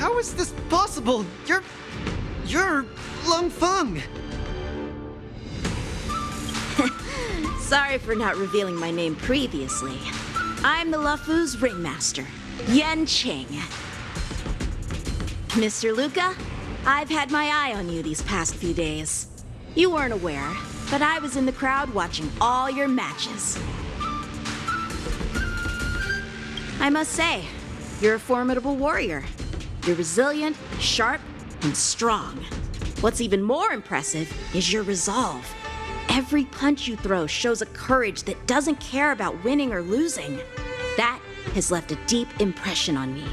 How is this possible? You're Lung Feng. Sorry for not revealing my name previously. I'm the Luofu's ringmaster, Yanqing. Mr. Luca, I've had my eye on you these past few days. You weren't aware, but I was in the crowd watching all your matches. I must say, you're a formidable warrior. You're resilient, sharp, and strong. What's even more impressive is your resolve. Every punch you throw shows a courage that doesn't care about winning or losing. That has left a deep impression on me.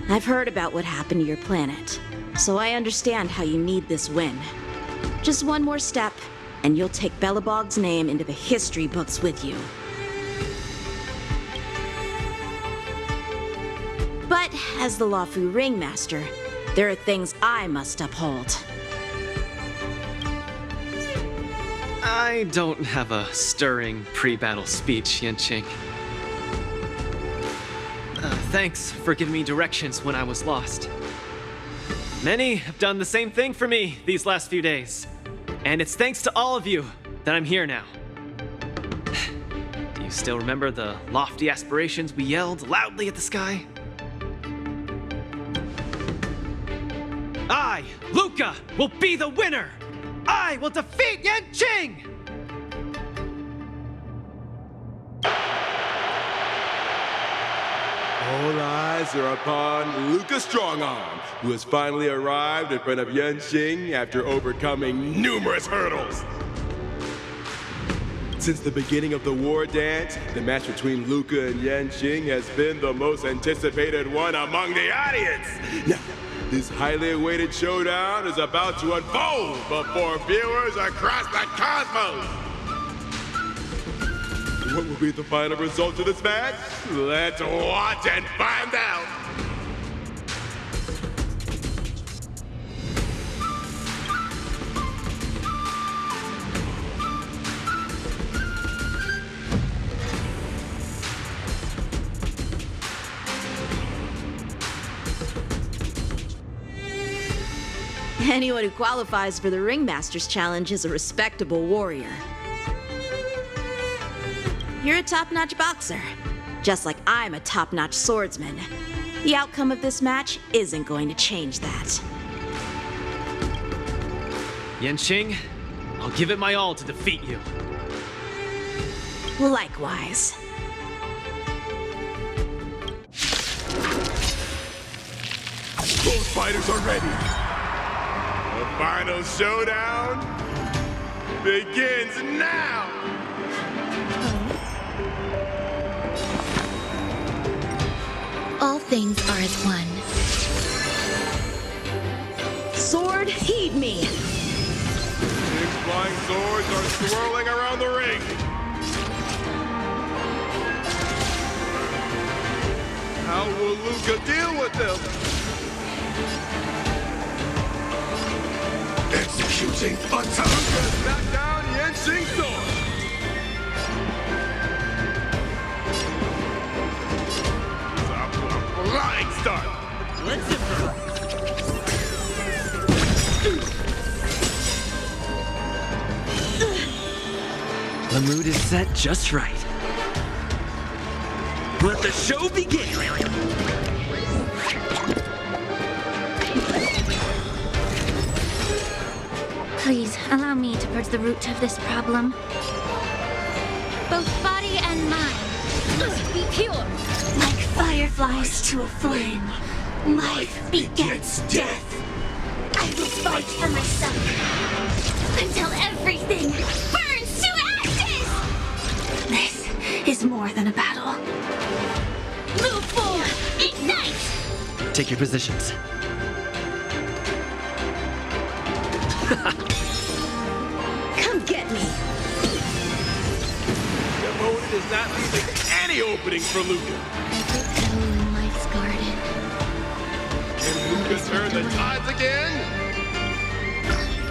I've heard about what happened to your planet, so I understand how you need this win. Just one more step, and you'll take Belobog's name into the history books with you. But as the Luofu ringmaster, there are things I must uphold. I don't have a stirring pre-battle speech, Yanqing. Thanks for giving me directions when I was lost. Many have done the same thing for me these last few days. And it's thanks to all of you that I'm here now. Do you still remember the lofty aspirations we yelled loudly at the sky? I, Luca, will be the winner! I will defeat Yanqing! All eyes are upon Luca Strongarm, who has finally arrived in front of Yanqing after overcoming numerous hurdles. Since the beginning of the war dance, the match between Luca and Yanqing has been the most anticipated one among the audience. Now, this highly awaited showdown is about to unfold before viewers across the cosmos. What will be the final result of this match? Let's watch and find out! Anyone who qualifies for the Ringmaster's Challenge is a respectable warrior. You're a top-notch boxer, just like I'm a top-notch swordsman. The outcome of this match isn't going to change that. Yanqing, I'll give it my all to defeat you. Likewise. Both fighters are ready. The final showdown begins now! All things are as one. Sword, heed me! Six flying swords are swirling around the ring. How will Luca deal with them? Executing attack! Luca knocked down Yanqing's sword. Flying start! Let's hit her! The mood is set just right. Let the show begin! Please, allow me to purge the root of this problem. Both body and mind must be pure. Like fireflies to a flame, life begets death. I will fight for myself until everything burns to ashes! This is more than a battle. Luofu, ignite! Take your positions. Come get me! The opponent is not leaving any opening for Luca. Every petal in life's garden. Can Luca turn the tides again?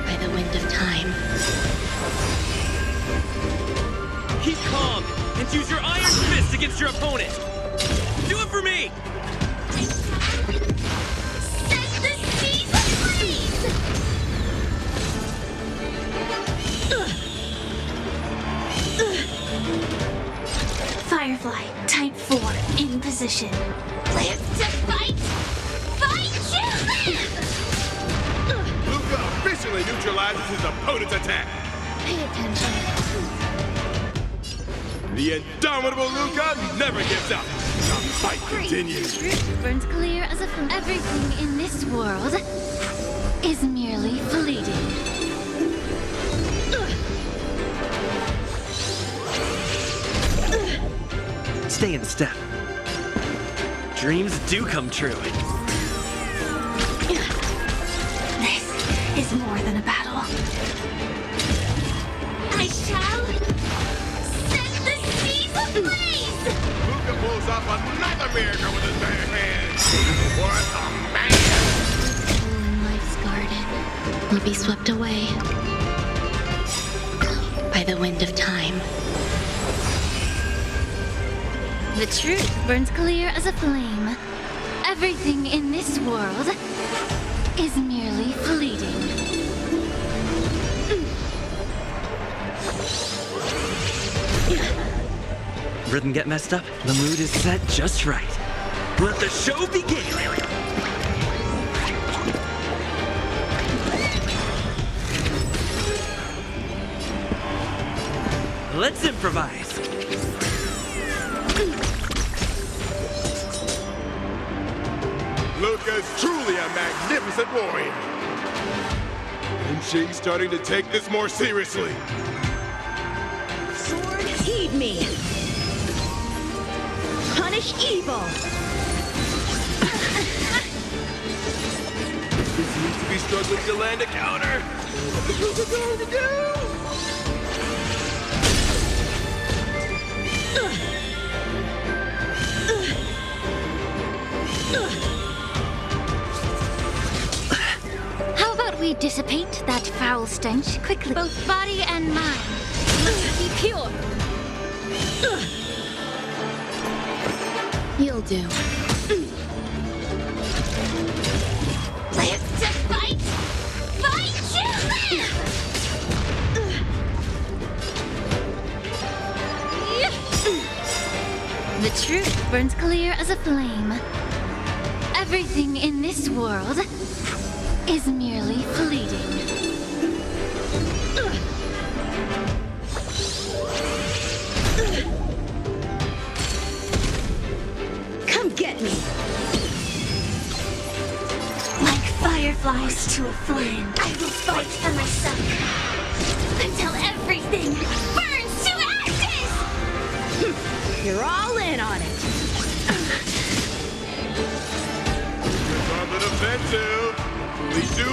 By the wind of time. Keep calm and use your iron fist against your opponent. Do it for me! Firefly, type 4, in position. Live to fight! Fight you live! Luca officially neutralizes his opponent's attack. Pay attention. The indomitable Luca never gives up. The fight continues. Truth burns clear as if everything in this world is merely fleeting. Stay in step. Dreams do come true. This is more than a battle. I shall set the seas ablaze! Luca pulls off another miracle with his bare hands. Worth a man. Life's garden will be swept away by the wind of time. The truth burns clear as a flame. Everything in this world is merely fleeting. Rhythm get messed up? The mood is set just right. Let the show begin! Let's improvise! Luca's truly a magnificent warrior. And she's starting to take this more seriously. Sword, heed me. Punish evil. He seems to be struggling to land a counter. What is Luca going to do? How about we dissipate that foul stench quickly? Both body and mind must be pure. You'll do. Live to fight! Fight you live! The truth burns clear as a flame. Everything in this world is merely fleeting. Come get me. Like fireflies to a flame, I will fight for myself until everything burns to ashes! You're all in on it. It's on the defensive. We do.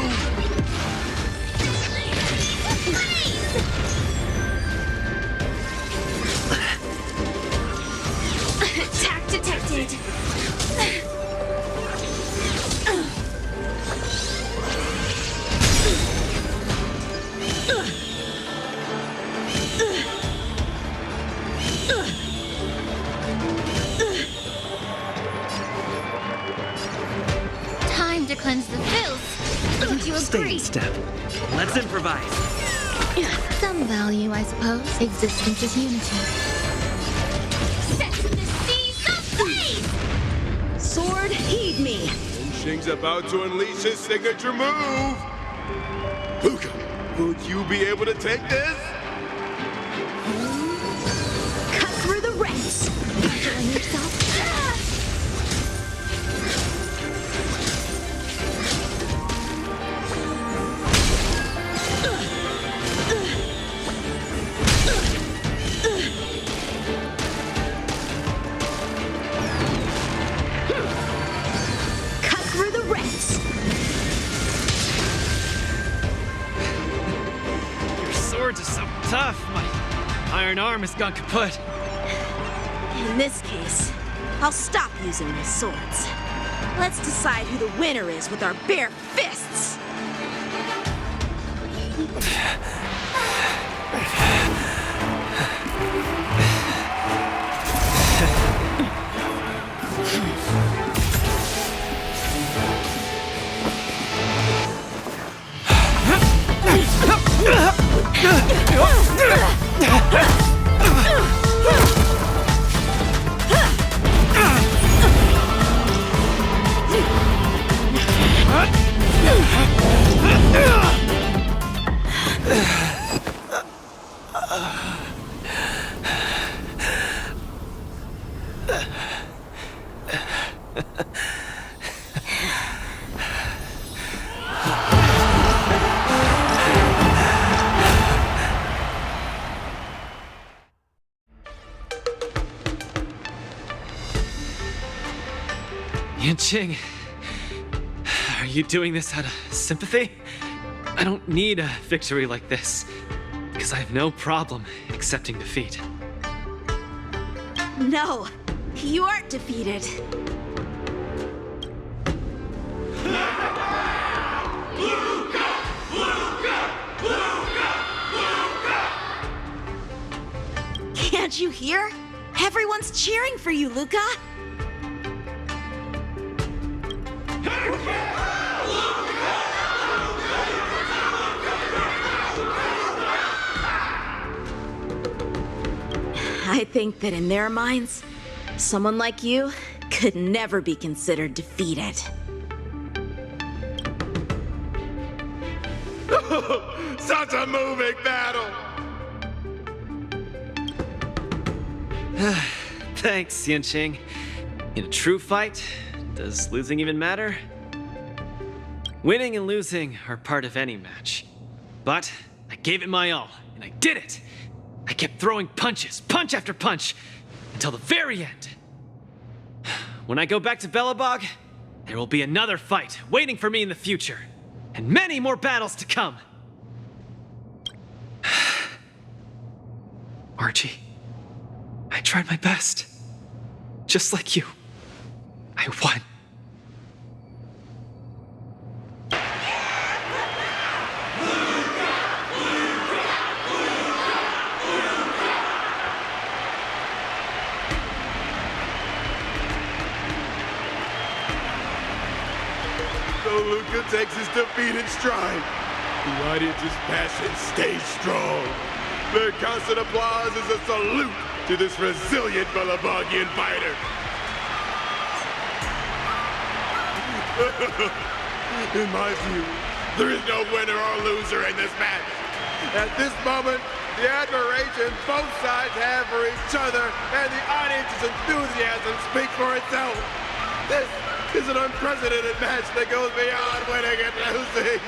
Attack detected. Time to cleanse the filth. Don't you Stay agree? in step. Let's improvise. Some value, I suppose. Existence is unity. Set the seas ablaze! Sword, heed me. And Xing's about to unleash his signature move. Luca, will you be able to take this? Cut through the ranks. Feeling yourself? Cut through the ranks. Your swords are so tough. My iron arm has gone kaput. In this case, I'll stop using my swords. Let's decide who the winner is with our bare fists. Yanqing, are you doing this out of sympathy? I don't need a victory like this, because I have no problem accepting defeat. No, you aren't defeated. Can't you hear? Everyone's cheering for you, Luca! I think that in their minds, someone like you could never be considered defeated. Such a moving battle! Thanks, Yanqing. In a true fight, does losing even matter? Winning and losing are part of any match. But I gave it my all, and I did it! I kept throwing punches, punch after punch, until the very end. When I go back to Belobog, there will be another fight waiting for me in the future, and many more battles to come. Archie, I tried my best. Just like you. I won. So Luca takes his defeat in stride. The audience's passion stays strong. Their constant applause is a salute to this resilient Belabogian fighter. In my view, there is no winner or loser in this match. At this moment, the admiration both sides have for each other and the audience's enthusiasm speaks for itself. This is an unprecedented match that goes beyond winning and losing.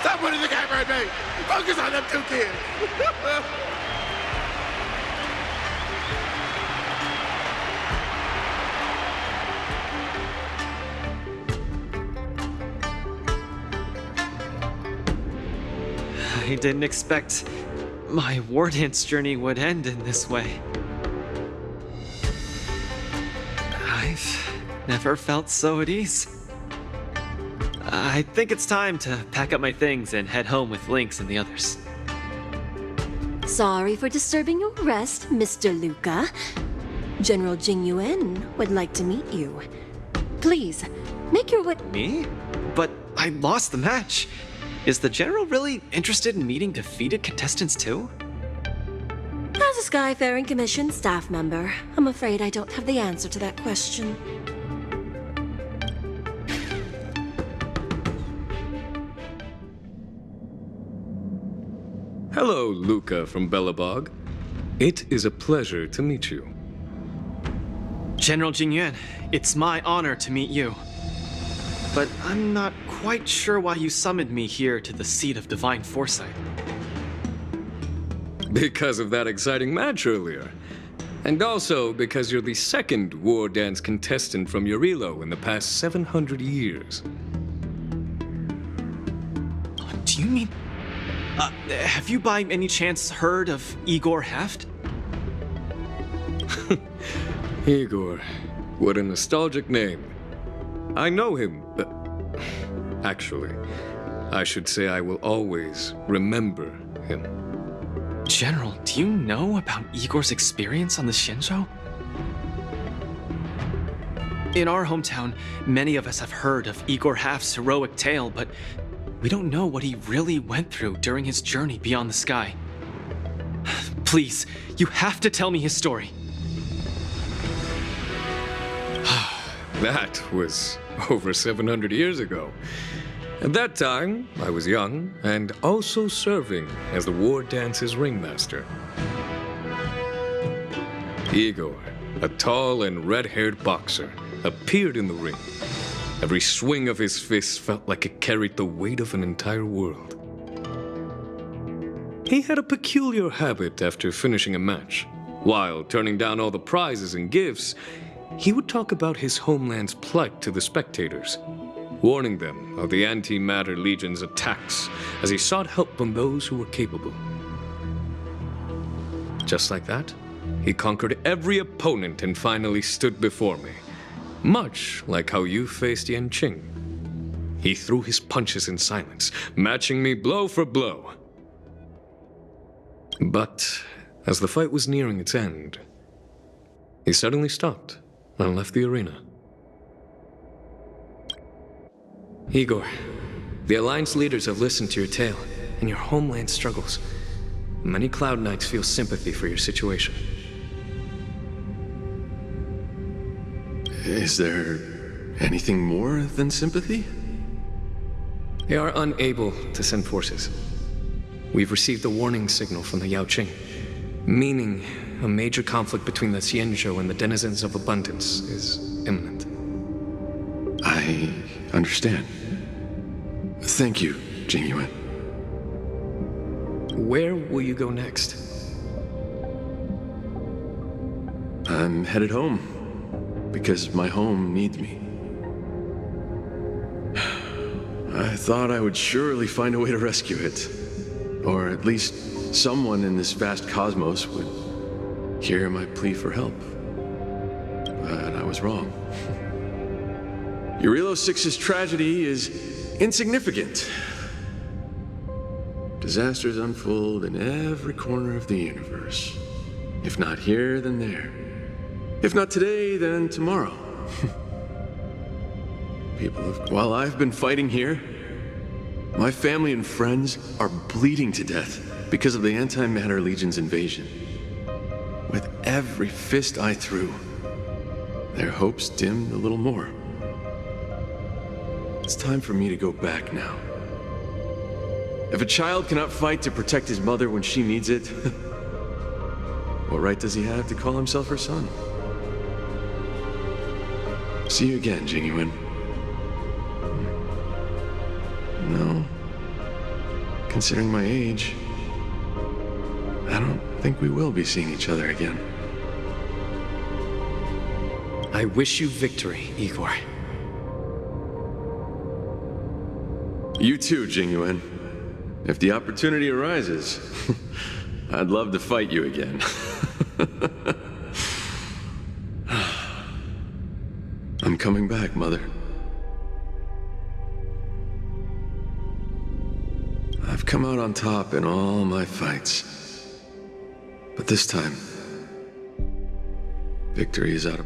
Stop putting the camera at me! Focus on them two kids! I didn't expect my war dance journey would end in this way. I've never felt so at ease. I think it's time to pack up my things and head home with Lynx and the others. Sorry for disturbing your rest, Mr. Luca. General Jing Yuan would like to meet you. Please, make your way. Me? But I lost the match. Is the General really interested in meeting defeated contestants too? As a Skyfaring Commission staff member, I'm afraid I don't have the answer to that question. Hello, Luca from Belobog. It is a pleasure to meet you. General Jingyuan, it's my honor to meet you. But I'm not quite sure why you summoned me here to the seat of divine foresight. Because of that exciting match earlier. And also because you're the second war dance contestant from Yorilo in the past 700 years. Do you mean... have you by any chance heard of Igor Heft? Igor, what a nostalgic name. I know him, but... Actually, I should say I will always remember him. General, do you know about Igor's experience on the Xianzhou? In our hometown, many of us have heard of Igor Heft's heroic tale, but we don't know what he really went through during his journey beyond the sky. Please, you have to tell me his story. That was over 700 years ago. At that time, I was young and also serving as the war dance's ringmaster. Igor, a tall and red-haired boxer, appeared in the ring. Every swing of his fist felt like it carried the weight of an entire world. He had a peculiar habit after finishing a match. While turning down all the prizes and gifts, he would talk about his homeland's plight to the spectators, warning them of the Antimatter Legion's attacks as he sought help from those who were capable. Just like that, he conquered every opponent and finally stood before me. Much like how you faced Yanqing. He threw his punches in silence, matching me blow for blow. But as the fight was nearing its end, he suddenly stopped and left the arena. Igor, the Alliance leaders have listened to your tale and your homeland struggles. Many Cloud Knights feel sympathy for your situation. Is there anything more than sympathy? They are unable to send forces. We've received a warning signal from the Yaoqing, meaning a major conflict between the Xianzhou and the denizens of abundance is imminent. I understand. Thank you, Jingyuan. Where will you go next? I'm headed home, because my home needs me. I thought I would surely find a way to rescue it. Or at least someone in this vast cosmos would hear my plea for help. But I was wrong. Eurilo 6's tragedy is insignificant. Disasters unfold in every corner of the universe. If not here, then there. If not today, then tomorrow. While I've been fighting here, my family and friends are bleeding to death because of the Antimatter Legion's invasion. With every fist I threw, their hopes dimmed a little more. It's time for me to go back now. If a child cannot fight to protect his mother when she needs it, what right does he have to call himself her son? See you again, Jingyuan. No. Considering my age, I don't think we will be seeing each other again. I wish you victory, Igor. You too, Jingyuan. If the opportunity arises, I'd love to fight you again. I'm coming back, Mother. I've come out on top in all my fights. But this time, victory is out of...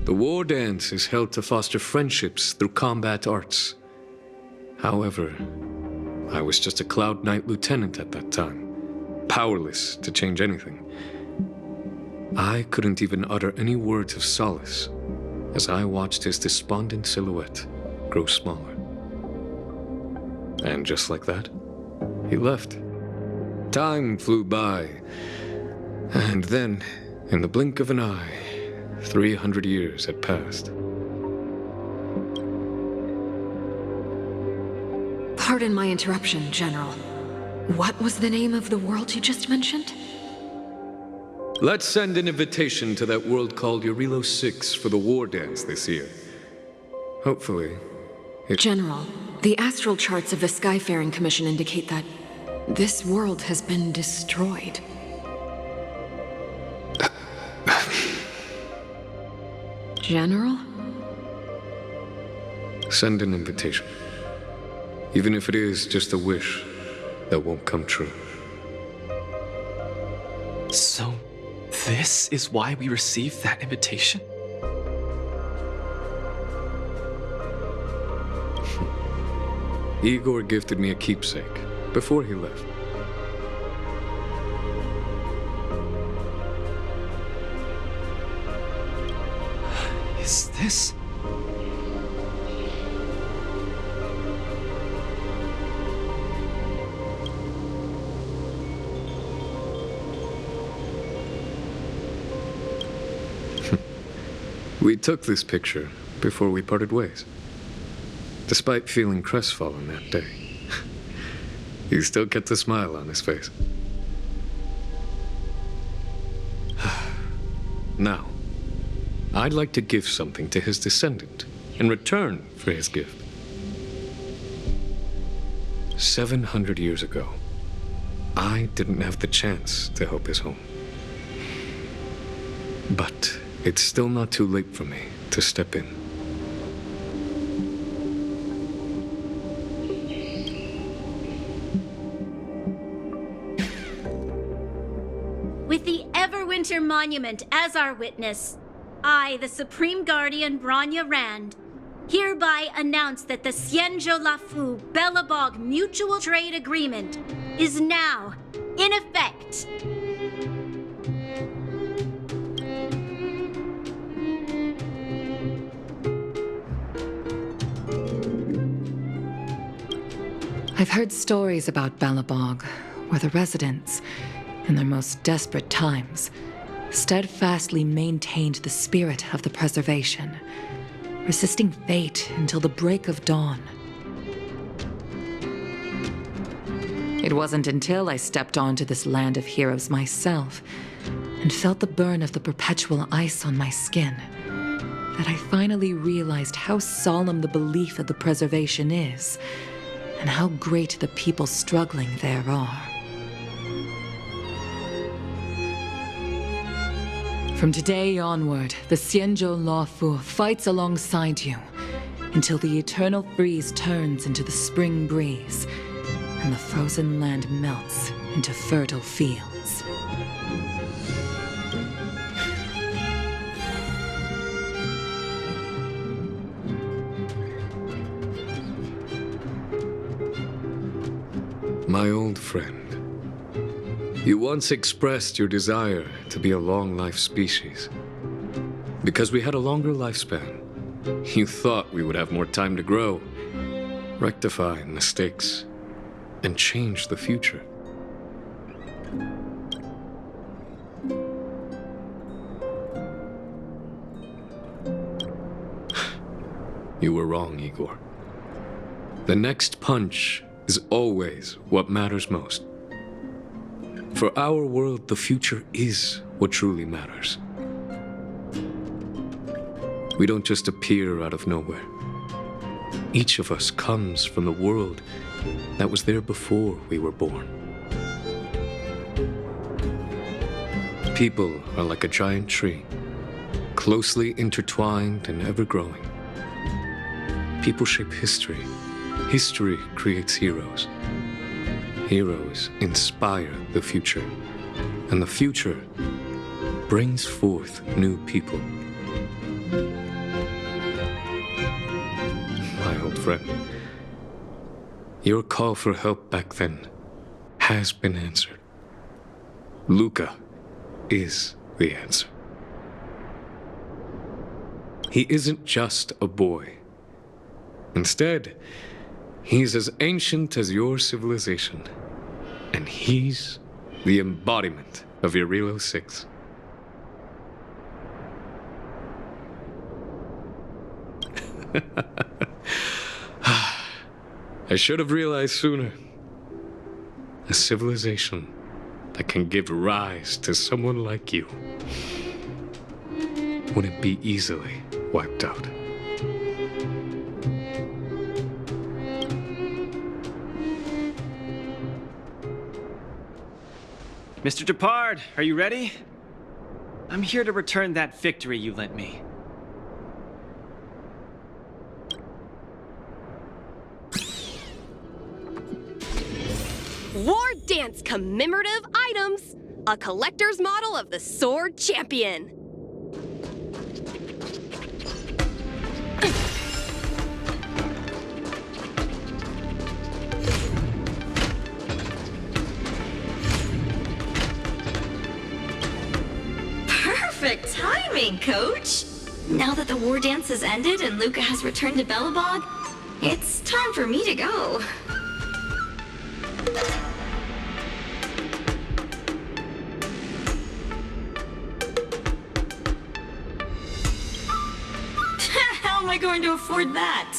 The war dance is held to foster friendships through combat arts. However, I was just a Cloud Knight lieutenant at that time, powerless to change anything. I couldn't even utter any words of solace as I watched his despondent silhouette grow smaller. And just like that, he left. Time flew by, and then, in the blink of an eye, 300 years had passed. Pardon my interruption, General. What was the name of the world you just mentioned? Let's send an invitation to that world called Eurilo 6 for the war dance this year. Hopefully, General, the astral charts of the Skyfaring Commission indicate that this world has been destroyed. General? Send an invitation. Even if it is just a wish that won't come true. So, this is why we received that invitation? Igor gifted me a keepsake before he left. Is this... We took this picture before we parted ways. Despite feeling crestfallen that day, he still kept a smile on his face. Now, I'd like to give something to his descendant in return for his gift. 700 years ago, I didn't have the chance to help his home. But it's still not too late for me to step in. With the Everwinter Monument as our witness, I, the Supreme Guardian Branya Rand, hereby announce that the Xianzhou Luofu Belobog Mutual Trade Agreement is now in effect. I've heard stories about Belobog, where the residents, in their most desperate times, steadfastly maintained the spirit of the preservation, resisting fate until the break of dawn. It wasn't until I stepped onto this land of heroes myself and felt the burn of the perpetual ice on my skin that I finally realized how solemn the belief of the preservation is and how great the people struggling there are. From today onward, the Xianzhou Luofu fights alongside you until the eternal freeze turns into the spring breeze and the frozen land melts into fertile fields. My old friend, you once expressed your desire to be a long-life species. Because we had a longer lifespan, you thought we would have more time to grow, rectify mistakes, and change the future. You were wrong, Igor. The next punch is always what matters most. For our world, the future is what truly matters. We don't just appear out of nowhere. Each of us comes from the world that was there before we were born. People are like a giant tree, closely intertwined and ever-growing. People shape history. History creates heroes. Heroes inspire the future, and the future brings forth new people. My old friend, your call for help back then has been answered. Luca is the answer. He isn't just a boy. Instead, he's as ancient as your civilization, and he's the embodiment of Irilo 6. I should have realized sooner. A civilization that can give rise to someone like you wouldn't be easily wiped out. Mr. Depard, are you ready? I'm here to return that victory you lent me. War Dance commemorative items. A collector's model of the Sword Champion. Perfect timing, Coach! Now that the war dance has ended and Luca has returned to Belobog, it's time for me to go. going to afford that?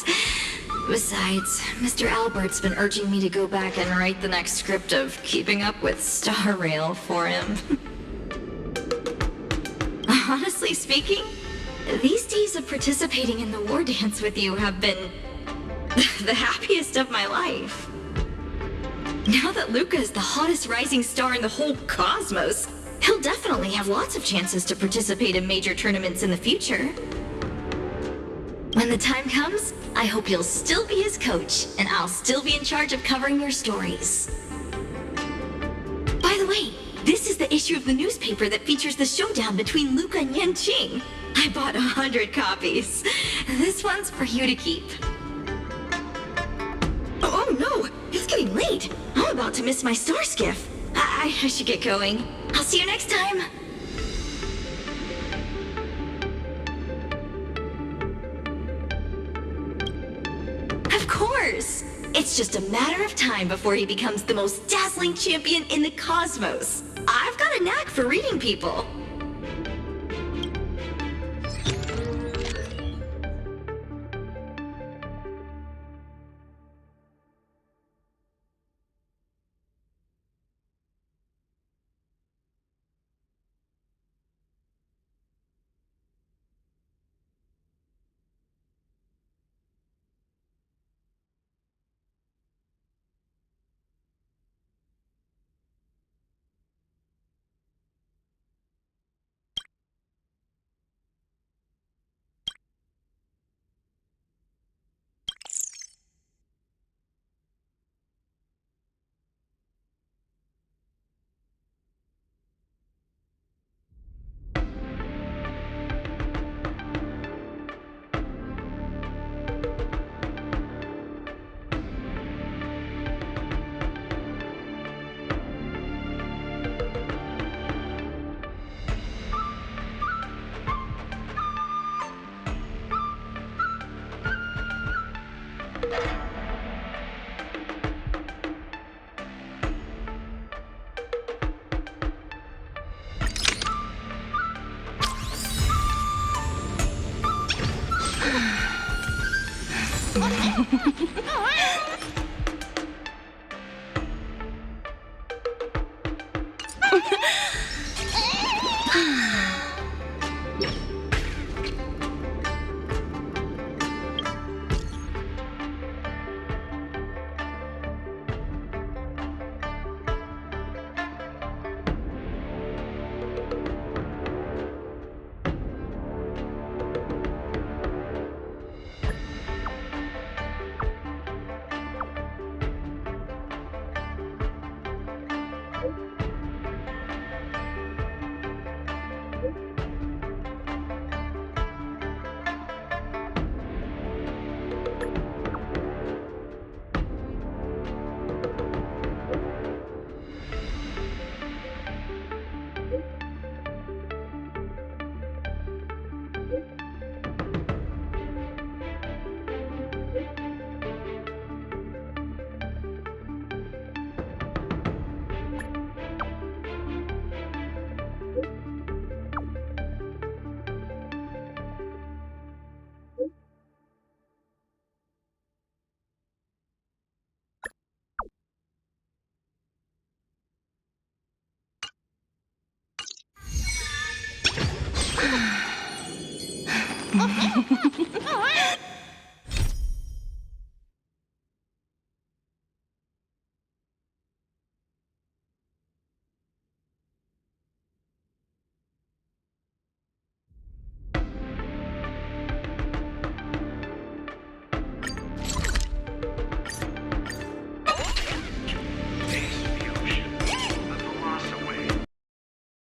Besides, Mr. Albert's been urging me to go back and write the next script of Keeping Up with Star Rail for him. Honestly speaking, these days of participating in the war dance with you have been the happiest of my life. Now that Luca is the hottest rising star in the whole cosmos, he'll definitely have lots of chances to participate in major tournaments in the future. When the time comes, I hope you'll still be his coach, and I'll still be in charge of covering your stories. By the way, this is the issue of the newspaper that features the showdown between Luca and Yanqing. I bought 100 copies. This one's for you to keep. Oh no, it's getting late. I'm about to miss my star skiff. I should get going. I'll see you next time. Of course. It's just a matter of time before he becomes the most dazzling champion in the cosmos. I've got a knack for reading people.